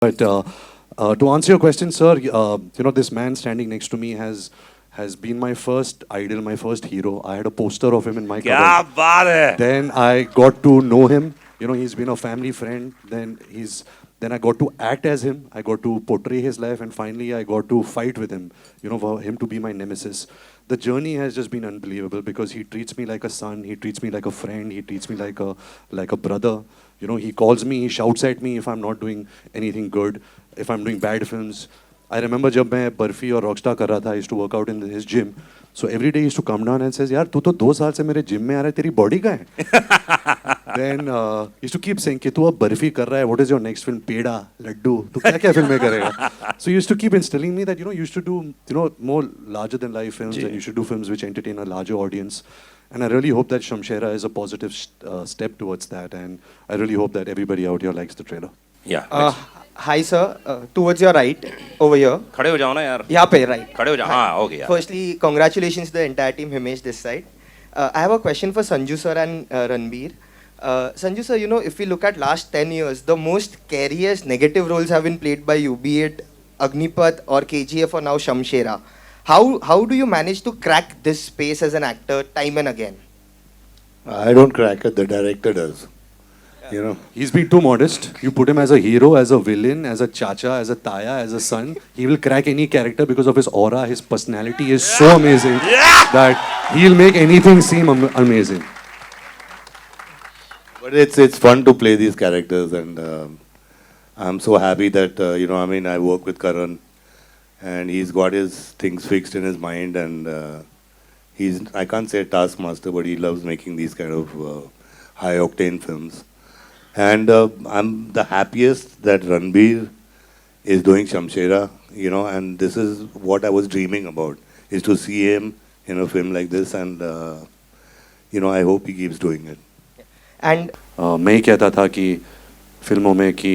But to answer your question, sir, this man standing next to me has been my first idol, my first hero. I had a poster of him in my क्या cupboard. बात है. Then I got to know him. He's been a family friend. Then I got to act as him. I got to portray his life, and finally I got to fight with him. For him to be my nemesis. The journey has just been unbelievable because he treats me like a son. He treats me like a friend. He treats me like a brother. He calls me. He shouts at me if I'm not doing anything good. If I'm doing bad films. I remember जब मैं बर्फी और Rockstar कर रहा था, I used to work out in his gym. So every day he used to come down and says, यार तू तो 2 साल से मेरे जिम में आ रहा है, तेरी बॉडी कहाँ है? Then he used to keep saying कि तू अब बर्फी कर रहा है, what is your next film? पेड़ा, लड्डू, तू क्या क्या फिल्में करेगा? So he used to keep instilling me that you used to do more larger than life films and you should do films which entertain a larger audience. And I really hope that Shamshera is a positive step towards that, and I really hope that everybody out here likes the trailer. Yeah. Hi sir, towards your right, over here. खड़े हो जाओ ना यार. यहाँ पे right. खड़े हो जाओ. हाँ, okay यार. Firstly, congratulations to the entire team. Himesh this side. I have a question for Sanju sir and Ranbir. Sanju sir, if we look at last 10 years, the most scariest negative roles have been played by you, be it Agnipath or KGF or now Shamshera. How do you manage to crack this space as an actor time and again? I don't crack it, the director does. He's been too modest. You put him as a hero, as a villain, as a chacha, as a taya, as a son. He will crack any character because of his aura. His personality is so amazing that he'll make anything seem amazing. But it's fun to play these characters, and I'm so happy that I work with Karan, and he's got his things fixed in his mind, and I can't say a taskmaster, but he loves making these kind of high octane films. And I'm the happiest that Ranbir is doing Shamshera, and this is what I was dreaming about, is to see him in a film like this, and I hope he keeps doing it. And मैं ही कहता था कि फिल्मों में कि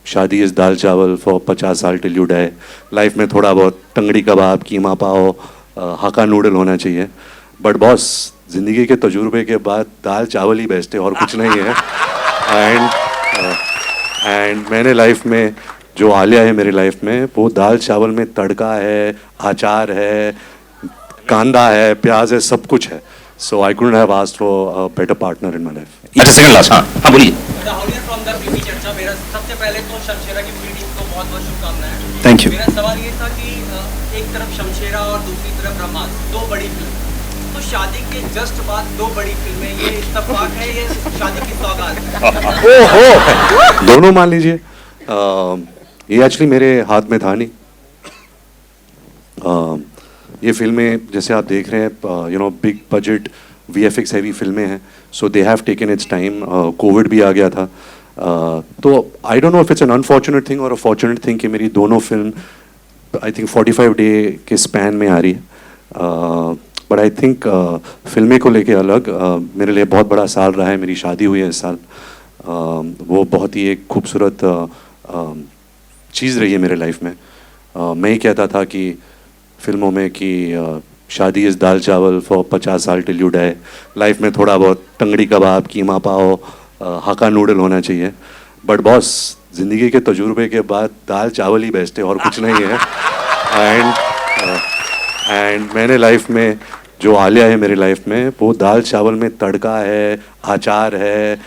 शादी is दाल चावल for 50 साल टिल यू डाई. लाइफ में थोड़ा बहुत टंगड़ी कबाब, कीमा पाव, हाका नूडल होना चाहिए. बट बॉस, ज़िंदगी के तजुर्बे के बाद दाल चावल ही बेस्ट है और कुछ नहीं है. एंड मैंने लाइफ में जो आलिया है मेरी लाइफ में, वो दाल चावल में तड़का है, अचार है, कांदा है, प्याज है, सब कुछ है. So I couldn't have asked for a better partner in my life. अच्छा, second last. हाँ बोलिए. फ्रॉम द प्रीवी चर्चा, मेरा सबसे पहले तो शमशेरा की पूरी टीम को बहुत बहुत शुभकामनाएं. Thank you. मेरा सवाल ये था कि एक तरफ शमशेरा और दूसरी तरफ ब्रह्मास्त्र, 2 बड़ी फिल्म. तो शादी के जस्ट बाद 2 बड़ी फिल्में, ये इत्तेफाक है, ये शादी की सौगात है? ओहो, दोनों मान लीजिए. ये एक्चुअली मेरे हाथ में था नहीं. ये फिल्में जैसे आप देख रहे हैं, बिग बजट VFX हैवी फिल्में हैं, so they have taken its time. Covid भी आ गया था, तो I don't know if it's an unfortunate thing और अ फॉर्चुनेट थिंग कि मेरी दोनों फिल्म आई थिंक 45 डे के स्पैन में आ रही है. बट आई थिंक फिल्में को लेके अलग मेरे लिए बहुत बड़ा साल रहा है. मेरी शादी हुई है इस साल. वो बहुत ही एक खूबसूरत चीज़ रही है मेरे लाइफ में. मैं ही कहता था कि फिल्मों में कि शादी इज़ दाल चावल फॉर 50 साल टिल यू डाई. लाइफ में थोड़ा बहुत टंगड़ी कबाब, कीमा पाव, हाका नूडल होना चाहिए. बट बॉस, ज़िंदगी के तजुर्बे के बाद दाल चावल ही बेस्ट है और कुछ नहीं है. एंड मैंने लाइफ में जो आलिया है मेरी लाइफ में, वो दाल चावल में तड़का है, अचार है,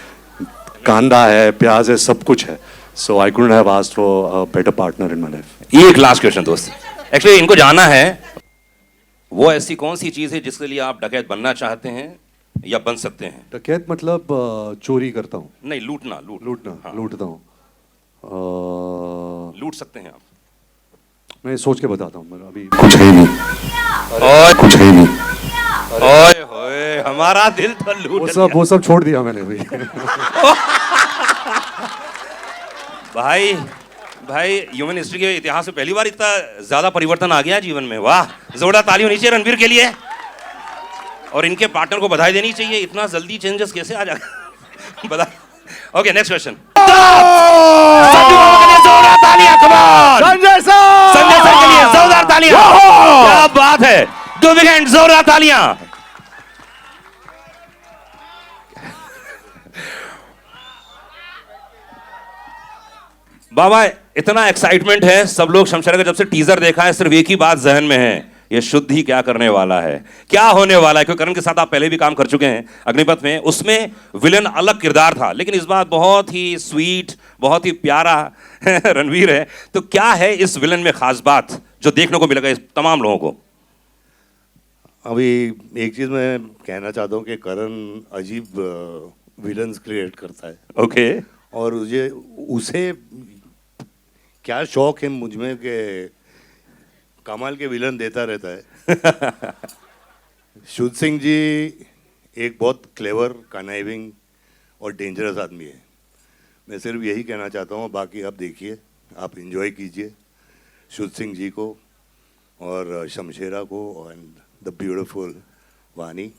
कांदा है, प्याज है, सब कुछ है. So I couldn't have asked for a better partner in my life. ये एक लास्ट क्वेश्चन दोस्त. एक्चुअली इनको जानना है, वो ऐसी कौन सी चीज़ है जिसके लिए आप डकैत बनना चाहते हैं या बन सकते हैं? डकैत मतलब चोरी करता हूँ. नहीं, लूटना. हाँ. लूटता हूँ. लूट सकते हैं आप. मैं सोच के बताता हूँ. अभी कुछ है नहीं. कुछ है नहीं. ओए होए, हमारा दिल तो लूट. वो सब छोड़ दिया मैंने अभी. भाई ह्यूमन हिस्ट्री के इतिहास में पहली बार इतना ज्यादा परिवर्तन आ गया जीवन में. वाह, जोरदार ताली होनी चाहिए रणबीर के लिए, और इनके पार्टनर को बधाई देनी चाहिए. इतना जल्दी चेंजेस कैसे आ जाए. बधाई. Okay, next question. जोरदार तालियां. कमाल. संजय सर के लिए जोरदार तालियां. क्या बात है. डू बिग हैंड, जोरदार तालियां. बाबा इतना एक्साइटमेंट है, सब लोग शमशेरा का जब से टीजर देखा है सिर्फ एक ही बात जहन में है, ये शुद्ध ही क्या करने वाला है, क्या होने वाला है। क्योंकि करण के साथ आप पहले भी काम कर चुके हैं अग्निपथ में, उसमें विलन अलग किरदार था, लेकिन इस बार बहुत ही स्वीट, बहुत ही प्यारा रणवीर है। तो क्या है इस विलन में खास बात जो देखने को मिलेगा इस तमाम लोगों को? अभी एक चीज़ मैं कहना चाहता हूँ कि करण अजीब विलन्स क्रिएट करता है। ओके। और उसे क्या शौक है मुझ में कि कमाल के विलन देता रहता है। शुद्ध सिंह जी एक बहुत क्लेवर, कनाइविंग और डेंजरस आदमी है। मैं सिर्फ यही कहना चाहता हूँ, बाकी आप देखिए, आप एंजॉय कीजिए शुद्ध सिंह जी को और शमशेरा को एंड द ब्यूटीफुल वानी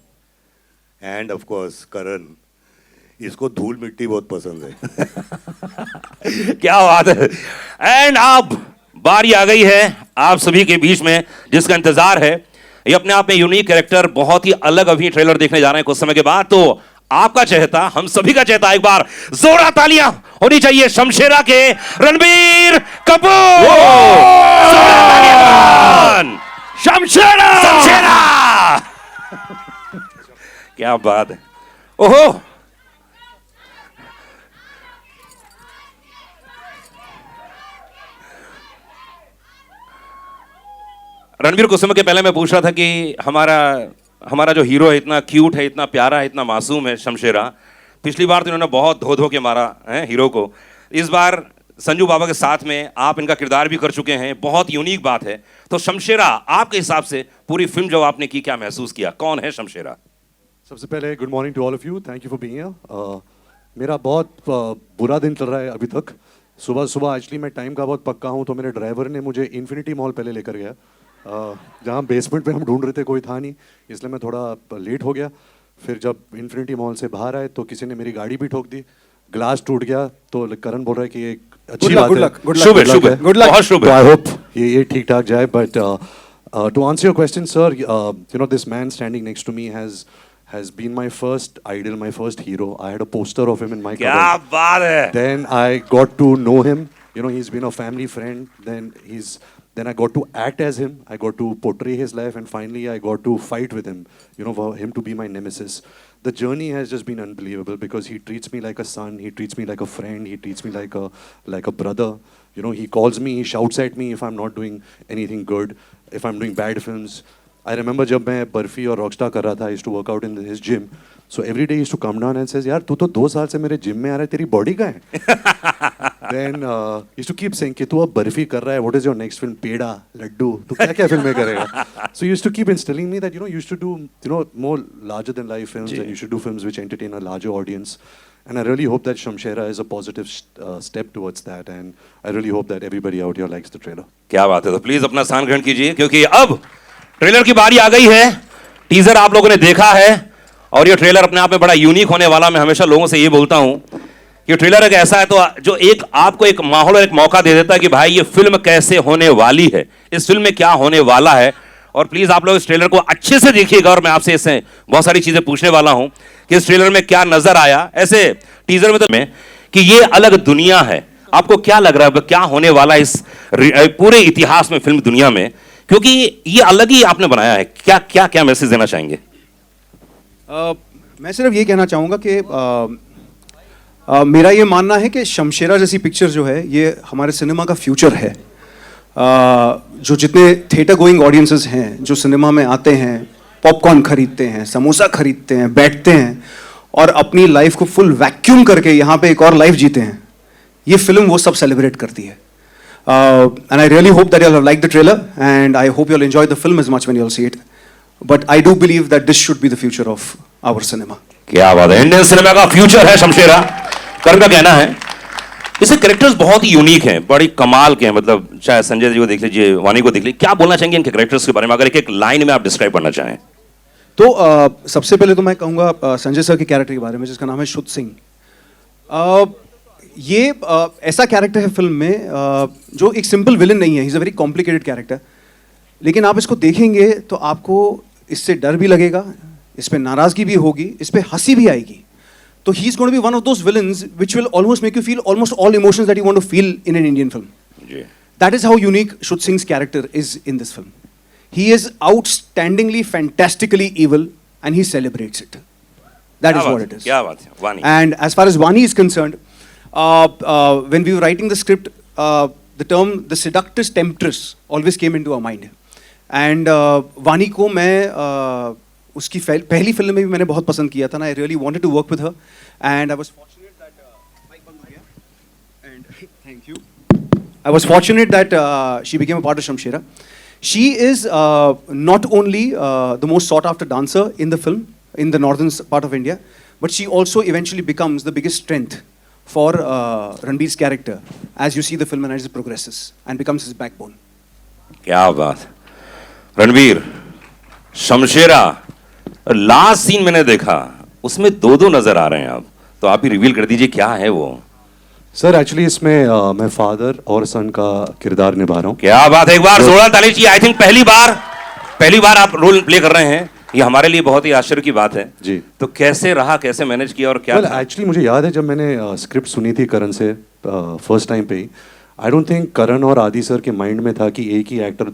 एंड ऑफ कोर्स करण। इसको धूल मिट्टी बहुत पसंद है। क्या बात है। एंड अब बारी आ गई है आप सभी के बीच में जिसका इंतजार है। ये अपने आप में यूनिक कैरेक्टर, बहुत ही अलग अभी ट्रेलर देखने जा रहे हैं कुछ समय के बाद। तो आपका चहेता, हम सभी का चहेता, एक बार जोरदार तालियां होनी चाहिए शमशेरा के रणबीर कपूर। शमशेरा, शमशेरा। क्या बात है। ओहो, रणबीर, कुछ समय के पहले मैं पूछ रहा था कि हमारा जो हीरो है इतना क्यूट है, इतना प्यारा है, इतना मासूम है शमशेरा। पिछली बार तो इन्होंने बहुत धो धो के मारा है हीरो को। इस बार संजू बाबा के साथ में आप इनका किरदार भी कर चुके हैं, बहुत यूनिक बात है। तो शमशेरा, आपके हिसाब से पूरी फिल्म जो आपने की, क्या महसूस किया? कौन है शमशेरा? सबसे पहले good morning to all of you, thank you for being here. मेरा बहुत बुरा दिन चल रहा है अभी तक। सुबह सुबह एक्चुअली मैं टाइम का बहुत पक्का हूँ, तो मेरे ड्राइवर ने मुझे इन्फिनिटी मॉल पहले लेकर गया, जहाँ बेसमेंट में हम ढूंढ रहे थे, कोई था नहीं, इसलिए मैं थोड़ा लेट हो गया। फिर जब इन्फिनिटी मॉल से बाहर आए तो किसी ने मेरी गाड़ी भी ठोक दी, ग्लास टूट गया। तो करण बोल रहा है कि ये अच्छी बात है, शुभ है, शुभ है, बहुत शुभ है। आई होप ये ठीक ठाक जाए। But to answer your question sir, you know this man standing next to me has been my first idol, my first hero. I had a poster of him in my क्या cupboard. बात है। Then I got to know him. You know, he's been a family friend. Then I got to act as him. I got to portray his life, and finally I got to fight with him. You know, for him to be my nemesis. The journey has just been unbelievable because he treats me like a son. He treats me like a friend. He treats me like a brother. You know, he calls me. He shouts at me if I'm not doing anything good. If I'm doing bad films. I remember जब मैं बर्फी और Rockstar कर रहा था, I used to work out in his gym. So every day he used to come down and says, यार तू तो 2 साल से मेरे जिम में आ रहा है, तेरी बॉडी कहाँ है? Then he used to keep saying कि तू अब बर्फी कर रहा है, what is your next film? पेड़ा, लड्डू, तू क्या क्या फिल्में करेगा? So he used to keep instilling me that you know you should do more larger than life films and you should do films which entertain a larger audience. And I really hope that Shamshera is a positive step towards that. And I really hope that everybody out here likes the trailer. क्या बात है। तो please अपना स्थान ग्रहण कीजिए क्योंकि अब ट्रेलर की बारी आ गई है। टीजर आप लोगों ने देखा है और ये ट्रेलर अपने आप में बड़ा यूनिक होने वाला। मैं हमेशा लोगों से ये बोलता हूं कि ट्रेलर एक ऐसा है तो जो एक आपको एक माहौल और एक मौका दे देता है कि भाई ये फिल्म कैसे होने वाली है, इस फिल्म में क्या होने वाला है। और प्लीज आप लोग इस ट्रेलर को अच्छे से देखिएगा। और मैं आपसे इससे बहुत सारी चीजें पूछने वाला हूं कि इस ट्रेलर में क्या नजर आया। ऐसे टीजर में तो कि ये अलग दुनिया है, आपको क्या लग रहा है क्या होने वाला इस पूरे इतिहास में, फिल्म दुनिया में, क्योंकि ये अलग ही आपने बनाया है। क्या क्या क्या मैसेज देना चाहेंगे? मैं सिर्फ ये कहना चाहूँगा कि मेरा ये मानना है कि शमशेरा जैसी पिक्चर जो है ये हमारे सिनेमा का फ्यूचर है। जो जितने थिएटर गोइंग ऑडियंसेस हैं, जो सिनेमा में आते हैं, पॉपकॉर्न खरीदते हैं, समोसा खरीदते हैं, बैठते हैं और अपनी लाइफ को फुल वैक्यूम करके यहाँ पे एक और लाइफ जीते हैं, ये फिल्म वो सब सेलिब्रेट करती है। And I really hope that you'll have liked the trailer, and I hope you'll enjoy the film as much when you'll see it. But I do believe that this should be the future of our cinema. क्या बात है, Indian cinema का future है शमशेरा। करण का कहना है इसे characters बहुत ही यूनिक हैं, बड़ी कमाल के हैं। मतलब चाहे संजय जी को देख लीजिए, वानी को देख लीजिए, क्या बोलना चाहेंगे इनके कैरेक्टर्स के बारे में, अगर एक लाइन में आप डिस्क्राइब करना चाहें? तो सबसे पहले तो मैं कहूँगा संजय सर के कैरेक्टर के बारे में, जिसका नाम है शुद्ध सिंह। ये ऐसा कैरेक्टर है फिल्म में जो एक सिंपल विलन नहीं है, he is a very complicated character. लेकिन आप इसको देखेंगे तो आपको इससे डर भी लगेगा, इस पे नाराज़गी भी होगी, इस पे हंसी भी आएगी। तो he is going to be one of those villains which will almost make you feel almost all emotions that you want to feel in an Indian film. जी That is how unique Shud Singh's character is in this film. He is outstandingly, fantastically evil, and he celebrates it. That is what it is. क्या बात है वानी And as far as Vani is concerned, when we were writing the script, the term the seductress temptress always came into our mind. And Vani को मैं उसकी पहली film में भी मैंने बहुत पसंद किया था ना. I really wanted to work with her, and I was fortunate that mic बंद हो गया. And thank you. I was fortunate that she became a part of Shamshera. She is not only the most sought after dancer in the film, in the northern part of India, but she also eventually becomes the biggest strength for Ranbir's character as you see the film and as it progresses and becomes his backbone. क्या बात Ranbir Shamshera last scene मैंने देखा उसमें दो नजर आ रहे हैं आप तो आप ही रिवील कर दीजिए क्या है वो सर एक्चुअली इसमें मैं फादर और सन का किरदार निभा रहा हूँ. क्या बात है एक बार जोरदार ताली चाहिए आई थिंक पहली बार आप रोल प्ले कर रहे हैं ये हमारे लिए बहुत ही आश्चर्य की बात है जी. तो कैसे रहा कैसे मैनेज किया और क्या था? एक्चुअली मुझे याद है जब मैंने स्क्रिप्ट सुनी थी करण से फर्स्ट टाइम पे ही, आई डोंट थिंक करण और आदि सर के माइंड में था कि एक ही एक्टर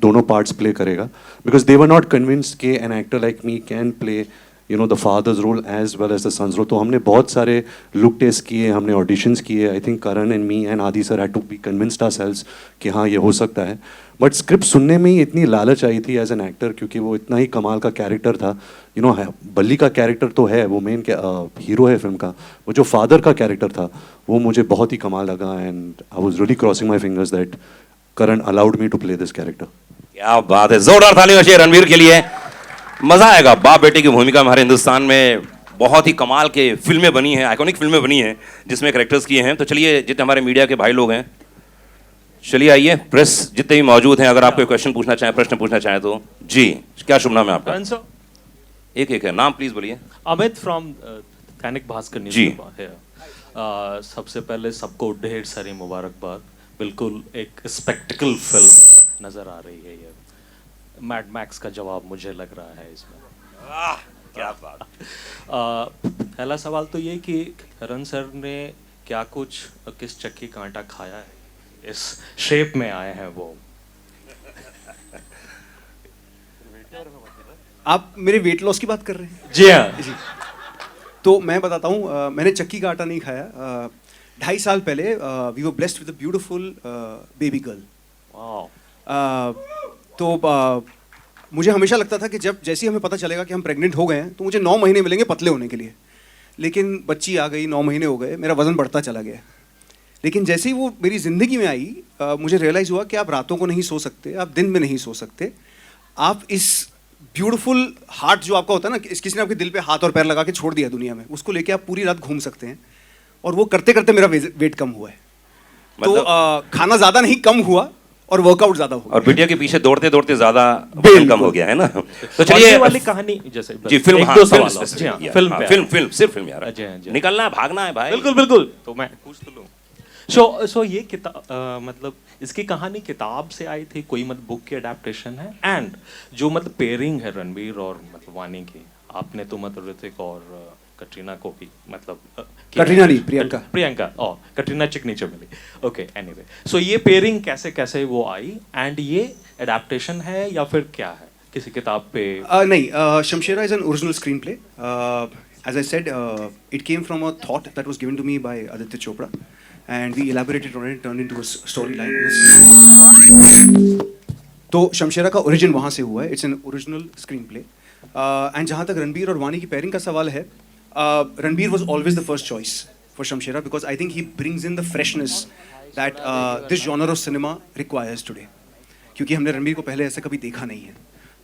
दोनों पार्ट्स प्ले करेगा, because they were not convinced कि an actor like me can play the father's role as well as the son's role. तो हमने बहुत सारे लुक टेस्ट किए, हमने ऑडिशंस किए. I think Karan and me and Adi sir had to be convinced ourselves कि हाँ ये हो सकता है. बट स्क्रिप्ट सुनने में ही इतनी लालच आई थी एज एन एक्टर, क्योंकि वो इतना ही कमाल का कैरेक्टर था. बल्ली का कैरेक्टर तो है, वो मेन हीरो है फिल्म का, वो जो फादर का कैरेक्टर था वो मुझे बहुत ही कमाल लगा. And I was really crossing my fingers that Karan allowed me to play this character. क्या बात है जोरदार ताली बजाइए रणवीर के लिए. मजा आएगा. बाप बेटे की भूमिका हमारे हिंदुस्तान में बहुत ही कमाल के फिल्में बनी हैं, आइकॉनिक फिल्में बनी हैं जिसमें कैरेक्टर्स किए हैं. तो चलिए जितने हमारे मीडिया के भाई लोग हैं चलिए आइए, प्रेस जितने भी मौजूद हैं, अगर आप कोई क्वेश्चन पूछना चाहें प्रश्न पूछना चाहें तो जी. क्या शुभ नाम है आपका? Karan sir, एक है नाम प्लीज बोलिए. अमित फ्रॉम दैनिक भास्कर न्यूज़ जी. है. सबसे पहले सबको ढेर सारी मुबारकबाद. बिल्कुल एक स्पेक्टिकल फिल्म नजर आ रही है ये. मैड मैक्स का जवाब मुझे लग रहा है इसमें. क्या बात. पहला सवाल तो ये कि करण सर ने क्या कुछ किस चक्की का आटा खाया है इस शेप में आए हैं वो. आप मेरे वेट लॉस की बात कर रहे हैं? जी हाँ जी. तो मैं बताता हूँ, मैंने चक्की का आटा नहीं खाया. 2.5 साल पहले we were blessed with a beautiful baby girl. तो मुझे हमेशा लगता था कि जैसे ही हमें पता चलेगा कि हम प्रेग्नेंट हो गए हैं तो मुझे 9 महीने मिलेंगे पतले होने के लिए. लेकिन बच्ची आ गई, 9 महीने हो गए, मेरा वज़न बढ़ता चला गया. लेकिन जैसे ही वो मेरी ज़िंदगी में आई, मुझे रियलाइज़ हुआ कि आप रातों को नहीं सो सकते, आप दिन में नहीं सो सकते. आप इस ब्यूटीफुल हार्ट जो आपका होता है ना, किसी ने आपके दिल पे हाथ और पैर लगा के छोड़ दिया दुनिया में, उसको लेके आप पूरी रात घूम सकते हैं. और वो करते करते मेरा वेट कम हुआ है. तो खाना ज़्यादा नहीं कम हुआ और वर्कआउट ज्यादा हो. और बिटिया के पीछे दौड़ते दौड़ते ज्यादा वजन कम हो गया है ना. तो चलिए वाली कहानी जैसे जी फिल्म. एक दो सवाल फिल्म सिर्फ फिल्म यार. निकलना है, भागना है भाई. बिल्कुल बिल्कुल. तो मैं पूछ तो लूं. सो ये किताब मतलब इसकी कहानी किताब से आई थी, कोई मतलब बुक की अडेप्टेशन है? एंड जो मतलब पेयरिंग है रणबीर और मतलब वानी की, आपने तो मतलब ऋतिक और कटरीना को भी मतलब कटरीना नहीं, प्रियंका और कटरीना चिक नीचे मिली. ओके एनीवे, सो ये पेयरिंग कैसे कैसे वो आई एंड ये अडेप्टेशन है या फिर क्या है किसी किताब पे? नहीं, Shamshera is an original screen play. As I said, it came from a thought that was given to me by Aditya Chopra, and we elaborated on it, turned into a storyline. तो शमशेरा का ओरिजिन वहाँ से हुआ है. It's an original screen play. And जहाँ तक रणबीर और वानी की पेयरिंग का सवाल है, Ranbir was always the first choice for Shamshera because I think he brings in the freshness that this genre of cinema requires today. क्योंकि हमने रणबीर को पहले ऐसा कभी देखा नहीं है.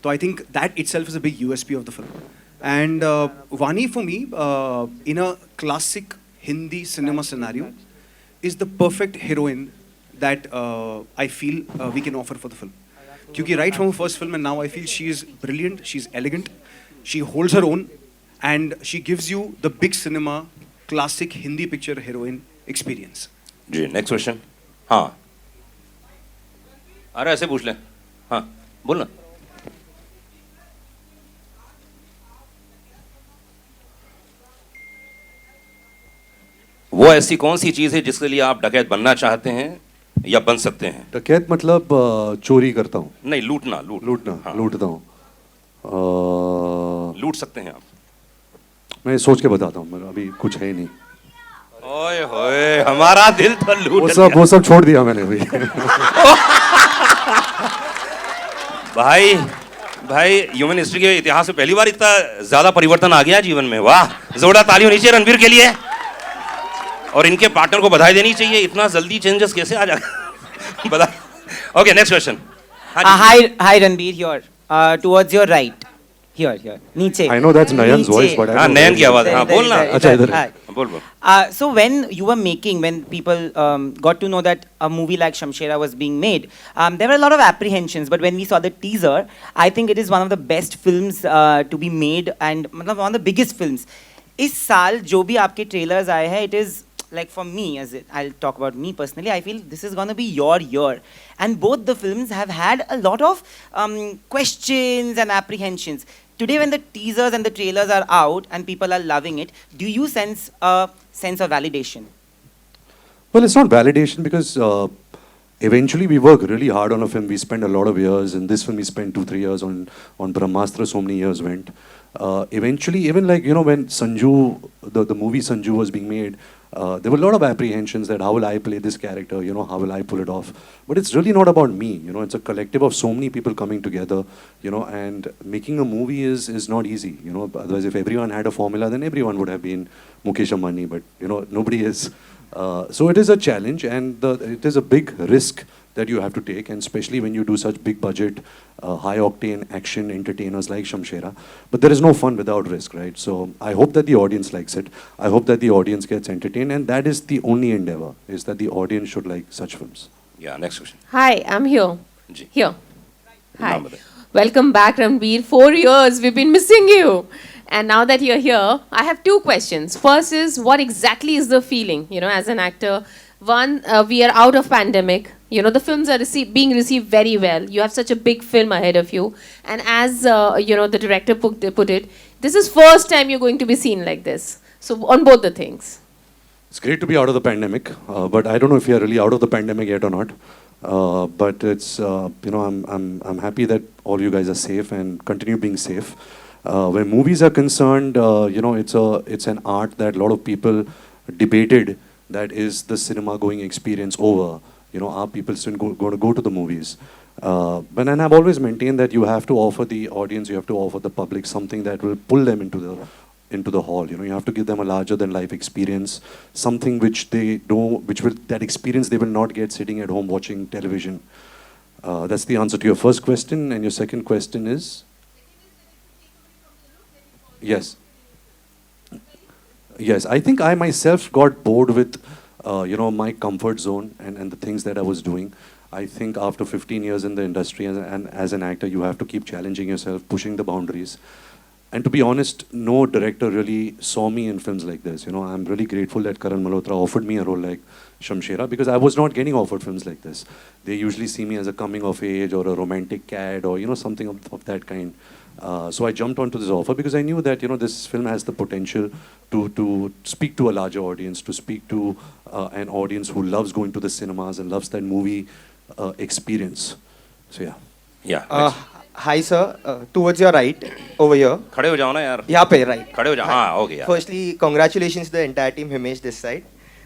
तो I think that itself is a big USP of the film. And Vani for me, in a classic Hindi cinema scenario, is the perfect heroine that I feel we can offer for the film. क्योंकि right from her first film and now I feel she is brilliant, she's elegant, she holds her own. And she gives you the big cinema, classic Hindi picture heroine experience. Ji next question. हाँ अरे ऐसे पूछ ले. हाँ बोल ना. वो ऐसी कौन सी चीज है जिसके लिए आप डकैत बनना चाहते हैं या बन सकते हैं? डकैत मतलब चोरी करता हूँ, नहीं, लूटना, लूटना, हाँ, लूटता हूँ। लूट सकते हैं आप। मैं सोच के बताता हूँ, मेरा अभी कुछ है ही नहीं। ओए होए, हमारा दिल तो लूट वो सब छोड़ दिया मैंने अभी। भाई भाई, ह्यूमन हिस्ट्री के इतिहास में पहली बार इतना ज्यादा परिवर्तन आ गया जीवन में। वाह, जोरदार ताली होनी चाहिए रणबीर के लिए, और इनके पार्टनर को बधाई देनी चाहिए। इतना जल्दी चेंजेस कैसे आ जाए? बधाई। Okay, next question. Hi Ranbir, here. Towards your right. Here. नीचे. I know that's Nayan's voice, but I हाँ, नयन की आवाज है। हाँ, बोलना। अच्छा, इधर है। Hi. बोल बोल। So when people got to know that a movie like Shamshera was being made, there were a lot of apprehensions. But when we saw the teaser, I think it is one of the best films to be made, and मतलब one of the biggest films. इस साल जो भी आपके trailers आए हैं, it is like for me, I'll talk about me personally, I feel this is going to be your year. And both the films have had a lot of questions and apprehensions. Today, when the teasers and the trailers are out and people are loving it, do you sense a sense of validation? Well, it's not validation because eventually we work really hard on a film. We spend a lot of years. In this film, we spent 2-3 years on Brahmastra. So many years went. Eventually, even like, you know, when Sanju, the movie Sanju was being made, there were a lot of apprehensions that how will I play this character, you know, how will I pull it off? But it's really not about me, you know, it's a collective of so many people coming together, you know, and making a movie is not easy, you know. Otherwise, if everyone had a formula, then everyone would have been Mukesh Ambani, but, you know, nobody is. So it is a challenge, and it is a big risk that you have to take, and especially when you do such big budget, high octane action entertainers like Shamshera. But there is no fun without risk, right? So I hope that the audience likes it. I hope that the audience gets entertained, and that is the only endeavor, is that the audience should like such films. Yeah, next question. Hi, I'm here. Ji. Here. Hi. नाम बताइए। Welcome back, Ranbir. 4 years, we've been missing you. And now that you're here, I have 2 questions. First is, what exactly is the feeling, you know, as an actor? One, we are out of pandemic. You know, the films are being received very well. You have such a big film ahead of you. And as, you know, the director put it, this is first time you're going to be seen like this. So on both the things. It's great to be out of the pandemic, but I don't know if we are really out of the pandemic yet or not. But it's, you know, I'm happy that all you guys are safe and continue being safe. When movies are concerned, you know, it's an art that a lot of people debated, that is the cinema going experience over. You know, are people still going to go to the movies? But and I've always maintained that you have to offer the audience, you have to offer the public something that will pull them into the hall. You know, you have to give them a larger than life experience, something which they don't, that experience they will not get sitting at home watching television. That's the answer to your first question, and your second question is? Yes. Yes, I think I myself got bored with, you know, my comfort zone and the things that I was doing. I think after 15 years in the industry and as an actor, you have to keep challenging yourself, pushing the boundaries. And to be honest, no director really saw me in films like this. You know, I'm really grateful that Karan Malhotra offered me a role like Shamshera, because I was not getting offered films like this. They usually see me as a coming of age or a romantic cad or, you know, something of that kind. So I jumped onto this offer because I knew that, you know, this film has the potential to speak to a larger audience, to speak to an audience who loves going to the cinemas and loves that movie experience. So yeah. Yeah. Hi sir, towards your right, over here. खड़े हो जाओ ना यार। यहाँ पे right. खड़े हो जाओ। हाँ, okay यार। Firstly, congratulations to the entire team, Himesh this side.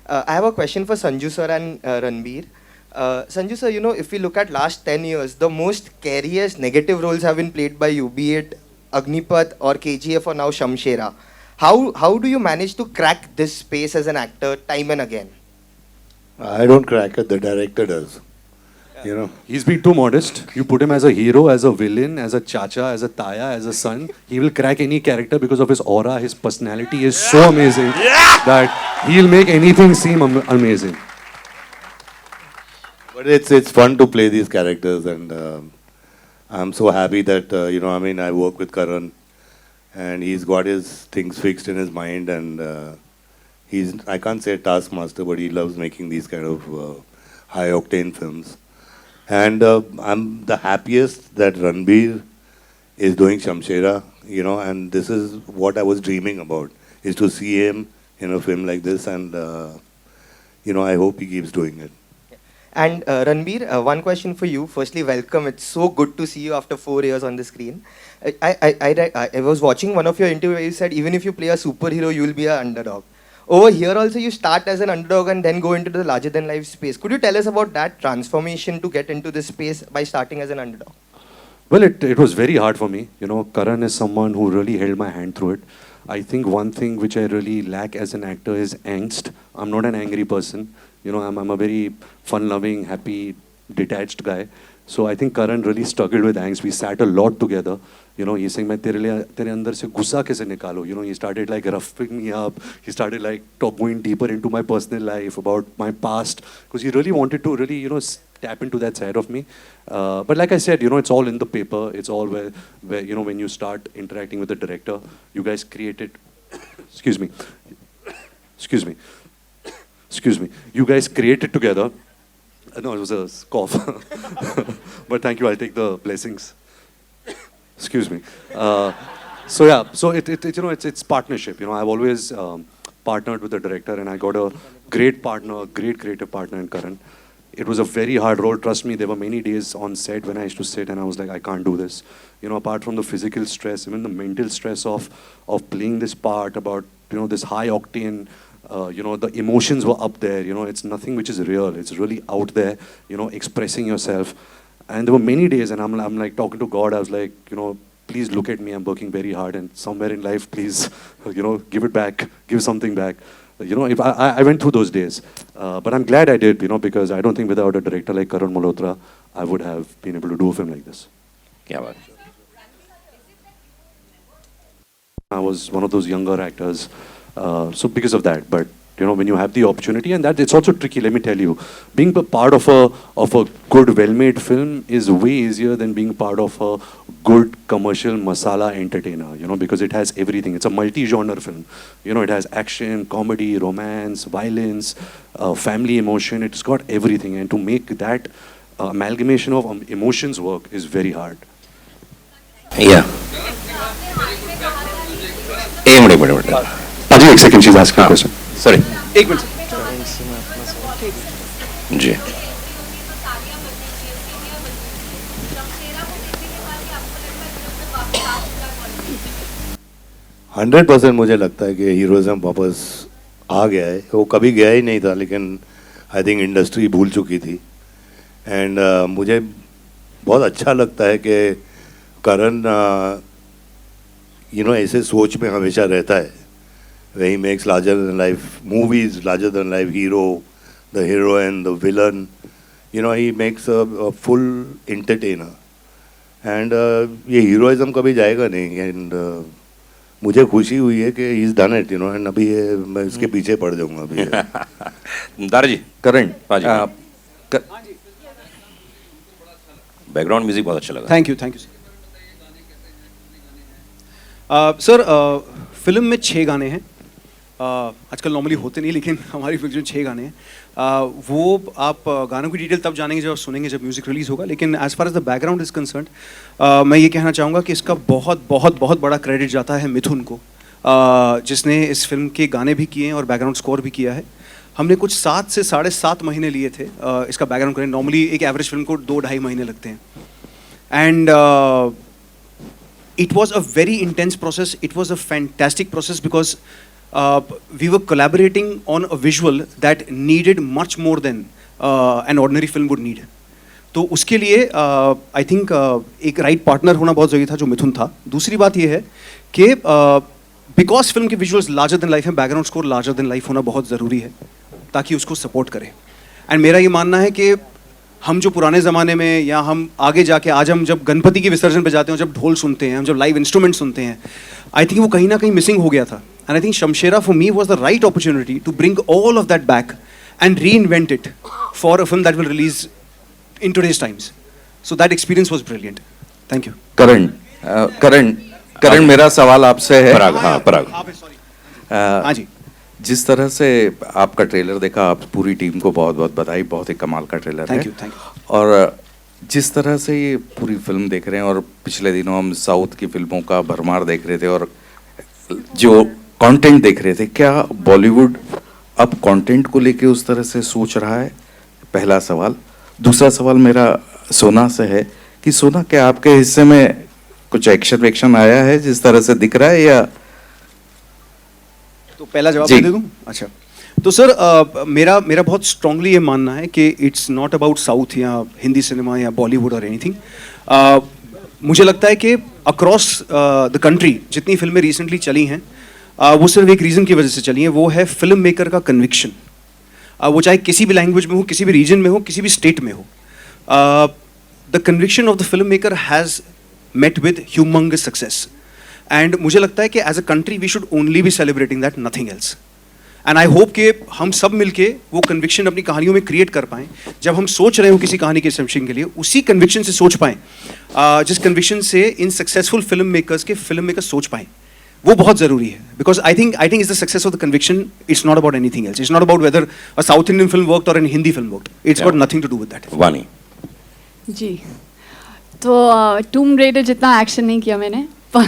I have a question for Sanju sir and Ranbir. Sanju sir, you know, if we look at last 10 years, the most scariest negative roles have been played by you, be it Agnipath or KGF or now Shamshera. How do you manage to crack this space as an actor time and again? I don't crack it, the director does. You know, He's being too modest. You put him as a hero, as a villain, as a chacha, as a taya, as a son. He will crack any character because of his aura. His personality is so amazing that he'll make anything seem amazing. but it's fun to play these characters, and I'm so happy that, you know, I mean, I work with Karan, and he's got his things fixed in his mind, and he's, I can't say a taskmaster, but he loves making these kind of high octane films. And I'm the happiest that Ranbir is doing Shamshera, you know, and this is what I was dreaming about, is to see him in a film like this, and you know, I hope he keeps doing it. And Ranbir, one question for you. Firstly, welcome. It's so good to see you after 4 years on the screen. I was watching one of your interviews where you said even if you play a superhero, you will be an underdog. Over here also, you start as an underdog and then go into the larger-than-life space. Could you tell us about that transformation to get into this space by starting as an underdog? Well, it was very hard for me. You know, Karan is someone who really held my hand through it. I think one thing which I really lack as an actor is angst. I'm not an angry person. You know, I'm a very fun-loving, happy, detached guy. So I think Karan really struggled with angst. We sat a lot together. You know, he's saying, "मैं तेरे अंदर से गुस्सा कैसे निकालो?" You know, he started like roughing me up. He started like going deeper into my personal life, about my past, because he really wanted to really, you know, tap into that side of me. But like I said, you know, it's all in the paper. It's all where you know, when you start interacting with the director, you guys created. Excuse me. You guys created together. No, it was a cough. But thank you. I'll take the blessings. Excuse me. So yeah, so it you know, it's partnership. You know, I've always partnered with the director, and I got a great partner, a great creative partner in Karan. It was a very hard role. Trust me, there were many days on set when I used to sit and I was like, I can't do this. You know, apart from the physical stress, even the mental stress of playing this part, about, you know, this high octane. You know, the emotions were up there. You know, it's nothing which is real. It's really out there. You know, expressing yourself. And there were many days, and I'm like talking to God. I was like, you know, please look at me. I'm working very hard, and somewhere in life, please, you know, give it back, give something back. You know, if I went through those days, but I'm glad I did. You know, because I don't think without a director like Karan Malhotra, I would have been able to do a film like this. क्या बात? I was one of those younger actors, so because of that. But you know, when you have the opportunity, and that it's also tricky. Let me tell you, being a part of a good, well-made film is way easier than being part of a good commercial masala entertainer. You know, because it has everything. It's a multi-genre film. You know, it has action, comedy, romance, violence, family emotion. It's got everything, and to make that amalgamation of emotions work is very hard. Yeah. एक minute Ajay, एक second, she's asking a question. Sorry. एक minute जी. 100% मुझे लगता है कि heroism वापस आ गया है. वो कभी गया ही नहीं था, लेकिन आई थिंक इंडस्ट्री भूल चुकी थी. एंड मुझे बहुत अच्छा लगता है कि करण यू नो ऐसे सोच में हमेशा रहता है. where he makes larger than life movies, larger than life hero, the heroine, the villain. You know, he makes a full entertainer. And ये heroism कभी जाएगा नहीं. And मुझे खुशी हुई है कि he's done it, you know. And अभी ये मैं इसके पीछे पड़ जाऊँगा अभी. दारा जी. करण. बैकग्राउंड म्यूजिक बहुत अच्छा लगा. Thank you sir. फिल्म में 6 गाने हैं. आजकल नॉर्मली होते नहीं, लेकिन हमारी फिल्म में 6 गाने हैं. वो आप गानों की डिटेल तब जानेंगे जब सुनेंगे, जब म्यूजिक रिलीज होगा. लेकिन as far as the background is concerned, मैं ये कहना चाहूँगा कि इसका बहुत बहुत बहुत बड़ा क्रेडिट जाता है मिथुन को, जिसने इस फिल्म के गाने भी किए हैं और बैकग्राउंड स्कोर भी किया है. हमने कुछ 7 से 7.5 महीने लिए थे इसका बैकग्राउंड करने. नॉर्मली एक एवरेज फिल्म को 2-2.5 महीने लगते हैं. And it was a very intense process. It was a fantastic process because we were collaborating on a visual that needed much more than an ordinary film would need. तो उसके लिए I think एक right partner होना बहुत ज़रूरी था, जो मिथुन था. दूसरी बात ये है कि बिकॉज फिल्म के विजुअल्स लार्जर देन लाइफ है, background score larger than life होना बहुत ज़रूरी है ताकि उसको सपोर्ट करे. एंड मेरा ये मानना है कि हम जो पुराने ज़माने में, या हम आगे जाके आज हम जब गणपति के विसर्जन पे जाते हैं, जब ढोल सुनते हैं, हम जब लाइव इंस्ट्रूमेंट सुनते हैं, आई थिंक वो कहीं ना कहीं मिसिंग हो गया था. And I think Shamshera for me was the right opportunity to bring all of that back and reinvent it for a film that will release in today's times. So that experience was brilliant. Thank you. Karan, मेरा सवाल आपसे है. पराग. हाँ जी. जिस तरह से आपका trailer देखा, आप पूरी टीम को बहुत बहुत बधाई. बहुत ही कमाल का ट्रेलर है. Thank you. और जिस तरह से ये पूरी फिल्म देख रहे हैं, और पिछले दिनों हम साउथ की फिल्मों का भरमार देख रहे थे और जो कंटेंट देख रहे थे, क्या बॉलीवुड अब कंटेंट को लेके उस तरह से सोच रहा है? पहला सवाल। दूसरा सवाल मेरा सोना से है कि सोना, क्या आपके हिस्से में कुछ एक्शन वेक्शन आया है जिस तरह से दिख रहा है, या? तो पहला जवाब जी। मैं दे दूं? अच्छा, तो सर मेरा मेरा बहुत स्ट्रांगली ये मानना है कि इट्स नॉट अबाउट साउथ या हिंदी सिनेमा या बॉलीवुड और एनीथिंग। मुझे लगता है कि अक्रॉस द कंट्री जितनी फिल्में रिसेंटली चली हैं, वो सिर्फ एक रीज़न की वजह से चली हैं, वो है फिल्म मेकर का कन्विक्शन। वो चाहे किसी भी लैंग्वेज में हो, किसी भी रीजन में हो, किसी भी स्टेट में हो, the conviction of the film maker has met with humongous success, and मुझे लगता है कि as a country we should only be celebrating that, nothing else. And I hope कि हम सब मिलके वो conviction अपनी कहानियों में create कर पाएं। जब हम सोच रहे हो किसी कहानी के सबमिशन के लिए, उसी conviction से सोच पाएं, जिस conviction से इन successful film makers सोच पाएं, वो बहुत ज़रूरी है। Because I think it's the success of the conviction. It's not about anything else. It's not about whether a South Indian film worked or a Hindi film worked. It's got nothing to do with that. वानी। जी, तो टूम raider जितना action नहीं किया मैंने, पर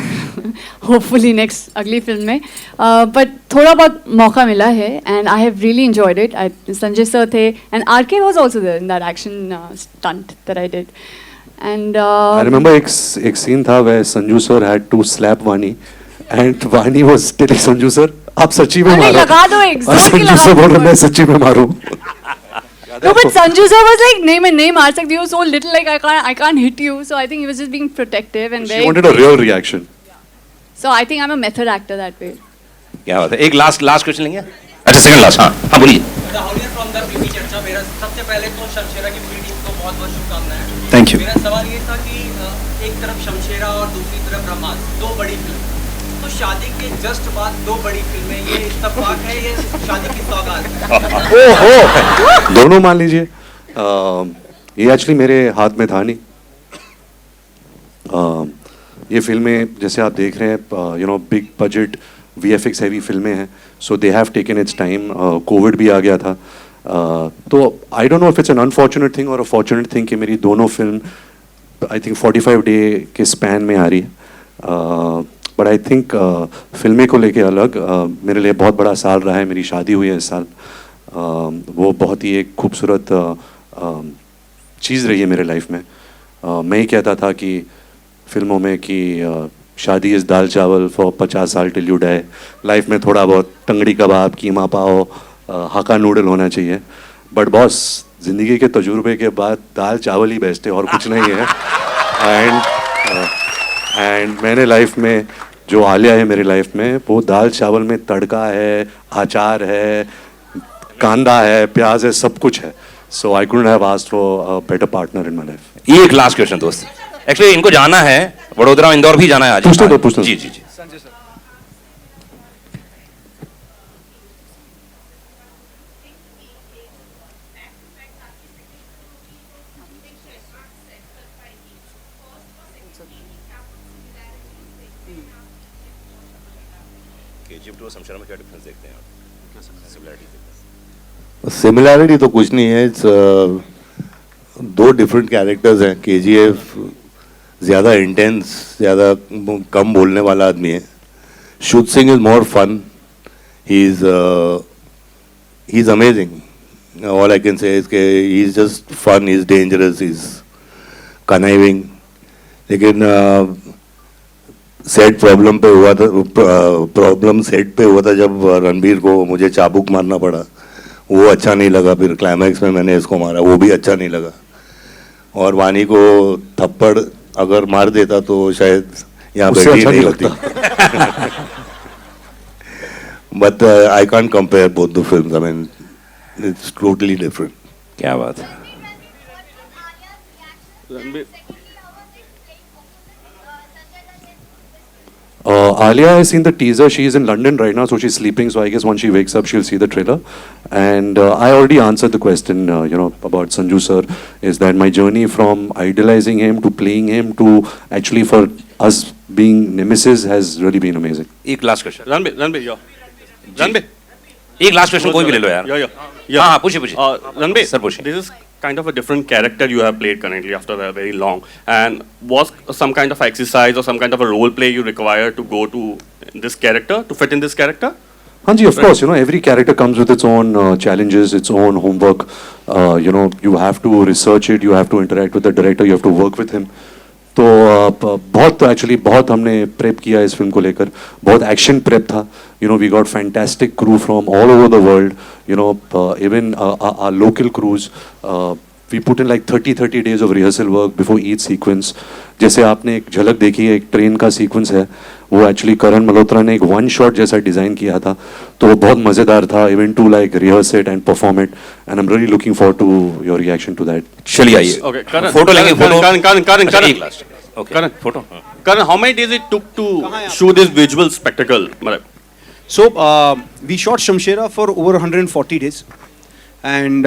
hopefully next अगली film में, but थोड़ा बहुत मौका मिला है and I have really enjoyed it. Sanjay sir थे and RK was also there in that action stunt that I did, and I remember एक scene था where Sanju sir had to slap Vani, and Vani was telling Sanju sir, आप सच्ची में अरे मारो। लगा दो, और exactly संजू लगा सर बोल दो। रहे मैं सच्ची में मारूं। No, but Sanju sir was like, नहीं मैं नहीं मार सकती हूँ, so little like I can't hit you, so I think he was just being protective and She very. wanted a real reaction. So I think I'm a method actor that way. क्या बात है। एक last question लेंगे। अच्छा, second last. हाँ बोलिए। Rahul from the Privi चर्चा, मेरा सबसे पहले तो शमशेरा की पूरी टीम को बहुत बहुत शुभकामनाएं। Thank you. मेरा सवाल ये था कि एक तरफ शमशेरा और दूसरी तरफ ब्रह्मास्त्र, दो बड़ी फिल्म, तो शादी के जस्ट बाद दो बड़ी फिल्में, ये इत्तेफाक है, ये शादी की सौगात है? ओहो, दोनों मान लीजिए। ये एक्चुअली मेरे हाथ में था नहीं। ये फिल्में जैसे आप देख रहे हैं, you know, big budget VFX heavy फिल्में हैं, so they have taken its time. Covid भी आ गया था, तो I don't know if it's an unfortunate thing और अ फॉर्चुनेट थिंग कि मेरी दोनों फिल्म आई थिंक 45 डे के स्पैन में आ रही है। बट आई थिंक फिल्में को लेके अलग, मेरे लिए बहुत बड़ा साल रहा है। मेरी शादी हुई है इस साल, वो बहुत ही एक खूबसूरत चीज़ रही है मेरे लाइफ में। मैं ही कहता था कि फिल्मों में कि शादी इज़ दाल चावल फॉर 50 साल टिल यू डाई। लाइफ में थोड़ा बहुत टंगड़ी कबाब, कीमा पाव, हाका नूडल होना चाहिए, बट बॉस ज़िंदगी के तजुर्बे के बाद दाल चावल ही बेस्ट है और कुछ नहीं है। एंड मैंने लाइफ में जो आलिया है मेरी लाइफ में, वो दाल चावल में तड़का है, अचार है, कांदा है, प्याज है, सब कुछ है। So I couldn't have asked for a better partner in my life. ये एक लास्ट क्वेश्चन दोस्त। एक्चुअली इनको जाना है वडोदरा, इंदौर भी जाना है आज। पूछते दो। जी जी जी। KGF2 और शमशेरा में क्या डिफरेंस देखते हैं आप? सिमिलरिटी? सिमिलैरिटी तो कुछ नहीं है। दो डिफरेंट कैरेक्टर्स हैं। KGF ज़्यादा इंटेंस, ज़्यादा कम बोलने वाला आदमी है। Shuddh Singh is more fun, he is amazing. All I can say is के he is just fun, he is dangerous, he is conniving. लेकिन सेट प्रॉब्लम पे हुआ था, प्रॉब्लम सेट पे हुआ था जब रणबीर को मुझे चाबुक मारना पड़ा, वो अच्छा नहीं लगा। फिर क्लाइमैक्स में मैंने इसको मारा, वो भी अच्छा नहीं लगा। और वानी को थप्पड़ अगर मार देता तो शायद यहाँ उससे बैठी अच्छा नहीं नहीं होती। But I can't compare both the films. I mean it's totally different. क्या बात है। Alia has seen the teaser. She is in London right now, so she's sleeping. So I guess once she wakes up, she'll see the trailer. And I already answered the question, you know, about Sanju sir. Is that my journey from idolizing him to playing him to actually for us being nemesis has really been amazing. एक last question. Ranbir, yeah. Ranbir. एक last question कोई भी ले लो यार। Yeah. हाँ पूछिए। Ranbir, sir पूछिए। this is kind of a different character you have played currently after a very long. And was some kind of exercise or some kind of a role play you require to go to this character, to fit in this character? Hanji, of course, you know, every character comes with its own challenges, its own homework. You know, you have to research it, you have to interact with the director, you have to work with him. तो बहुत actually बहुत हमने prep किया इस film को लेकर, बहुत action prep था. You know, we got fantastic crew from all over the world. You know, even our local crews. We put in like 30 days of rehearsal work before each sequence. जैसे आपने एक झलक देखी है, एक ट्रेन का sequence है, वो एक्चुअली करण मल्होत्रा ने एक वन शॉट जैसा डिज़ाइन किया था, तो वो बहुत मज़ेदार था. Even to like rehearse it and perform it, and I am really looking forward to your reaction to that. चलिए आइए, Okay, Karan. फोटो लेंगे. Photo Karan. Okay, Karan. Photo. Karan, how many days it took to shoot this visual spectacle? मतलब, So we shot Shamshera for over 140 days, and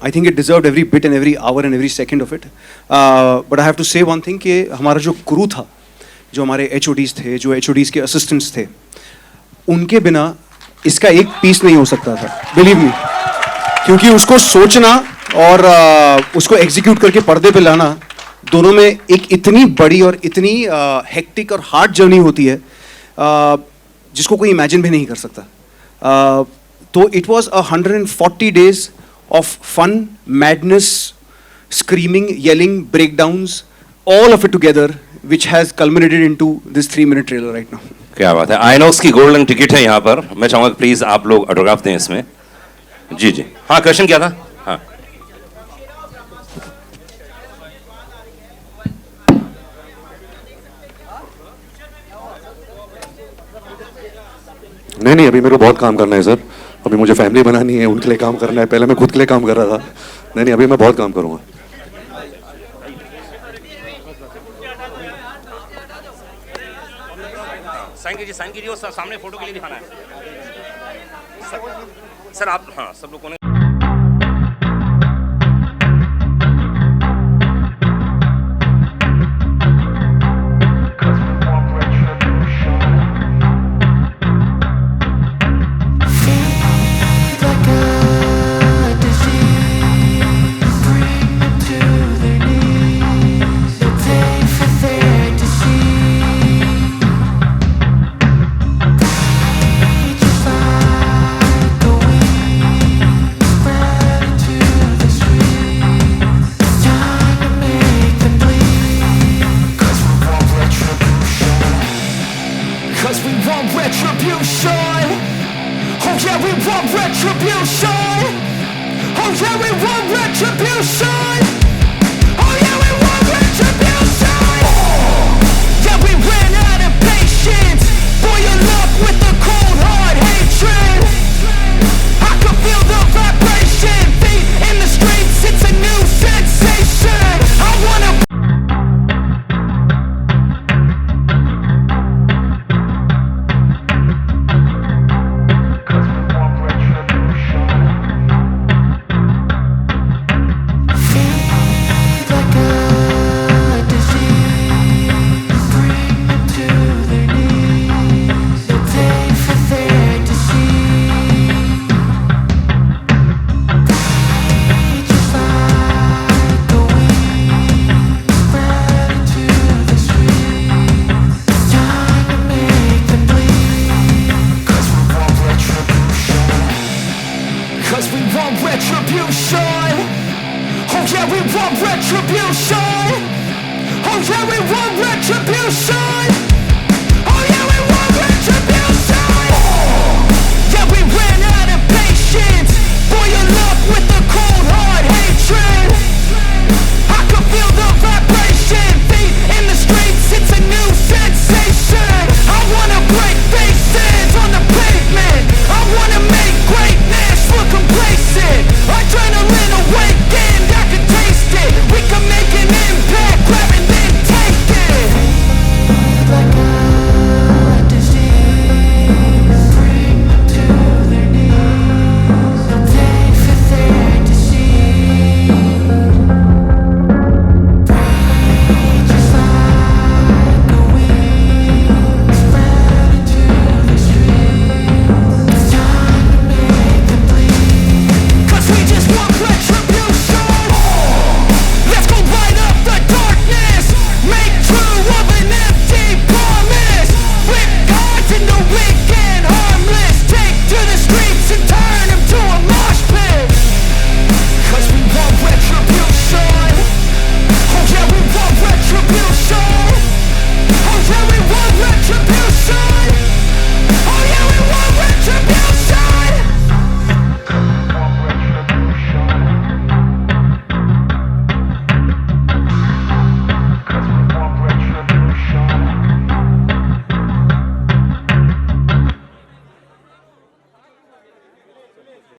I think it deserved every bit and every hour and every second of it. But I have to say one thing कि हमारा जो crew था, जो हमारे HODs थे, जो HODs के assistants थे, उनके बिना इसका एक पीस नहीं हो सकता था. Believe me, क्योंकि उसको सोचना और उसको execute करके पर्दे पे लाना, दोनों में एक इतनी बड़ी और इतनी hectic और hard journey होती है, जिसको कोई imagine भी नहीं कर सकता. तो it was 140 days of fun, madness, screaming, yelling, breakdowns, all of it together, which has culminated into this 3-minute trailer right now. क्या बात है. आइनॉक्स की गोल्डन टिकट है यहाँ पर. मैं चाहूँगा प्लीज आप लोग ऑटोग्राफ दें इसमें. जी जी, हाँ, क्वेश्चन क्या था? हाँ, नहीं, अभी मेरे को बहुत काम करना है सर. अभी मुझे फैमिली बनानी है, उनके लिए काम करना है. पहले मैं खुद के लिए काम कर रहा था. नहीं, अभी मैं बहुत काम करूँगा. साइन कीजिए, वो सामने फोटो के लिए दिखाना है. सर आप, हाँ, सब लोगों ने retribution. Oh yeah, we want retribution.